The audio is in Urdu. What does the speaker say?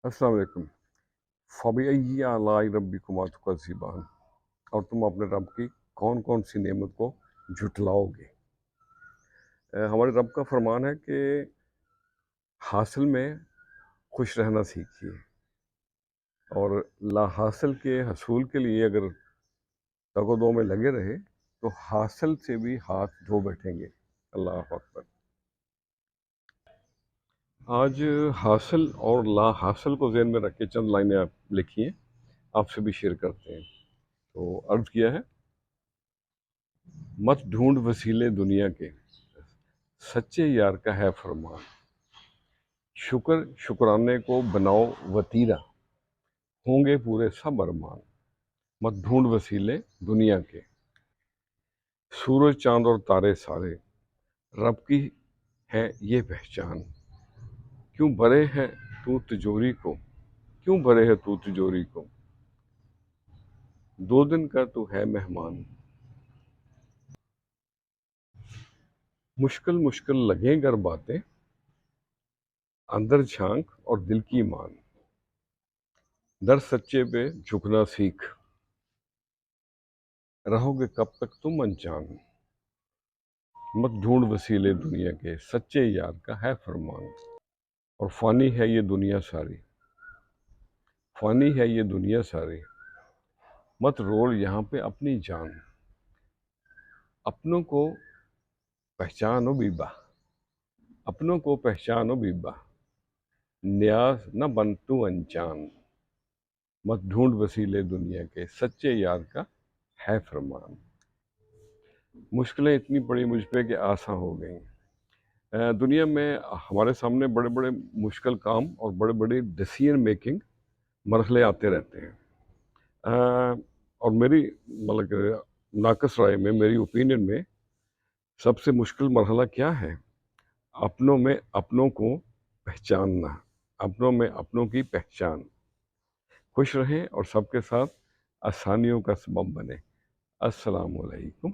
السلام علیکم۔ فَبِأَيِّ آلَاءِ رَبِّكُمَا تُكَذِّبَانِ، اور تم اپنے رب کی کون کون سی نعمت کو جھٹلاؤ گے۔ ہمارے رب کا فرمان ہے کہ حاصل میں خوش رہنا سیکھیے، اور لا حاصل کے حصول کے لیے اگر تگ و دو میں لگے رہے تو حاصل سے بھی ہاتھ دھو بیٹھیں گے۔ اللہ اکبر۔ آج حاصل اور لا حاصل کو ذہن میں رکھ کے چند لائنیں آپ لکھی ہیں، آپ سے بھی شیئر کرتے ہیں۔ تو عرض کیا ہے، مت ڈھونڈ وسیلے دنیا کے، سچے یار کا ہے فرمان۔ شکرانے کو بناؤ وتیرہ، ہوں گے پورے سب ارمان۔ مت ڈھونڈ وسیلے دنیا کے، سورج چاند اور تارے سارے رب کی ہے یہ پہچان۔ کیوں بھرے ہے تو تجوری کو، کیوں بھرے ہے تو تجوری کو، دو دن کا تو ہے مہمان۔ مشکل مشکل لگیں گر باتیں، اندر جھانک اور دل کی مان۔ در سچے پہ جھکنا سیکھ، رہو گے کب تک تم انجان۔ مت ڈھونڈ وسیلے دنیا کے، سچے یار کا ہے فرمان۔ اور فانی ہے یہ دنیا ساری، فانی ہے یہ دنیا ساری، مت رول یہاں پہ اپنی جان۔ اپنوں کو پہچانو بیبا، اپنوں کو پہچانو بیبا، نیاز نہ بن تو انجان۔ مت ڈھونڈ وسیلے دنیا کے، سچے یار کا ہے فرمان۔ مشکلیں اتنی پڑی مجھ پہ کہ آساں ہو گئیں۔ دنیا میں ہمارے سامنے بڑے بڑے مشکل کام اور بڑے بڑے ڈیسیژن میکنگ مرحلے آتے رہتے ہیں، اور میری مطلب کہ ناقص رائے میں، میری اوپینین میں، سب سے مشکل مرحلہ کیا ہے؟ اپنوں میں اپنوں کو پہچاننا، اپنوں میں اپنوں کی پہچان۔ خوش رہیں اور سب کے ساتھ آسانیوں کا سبب بنے۔ السلام علیکم۔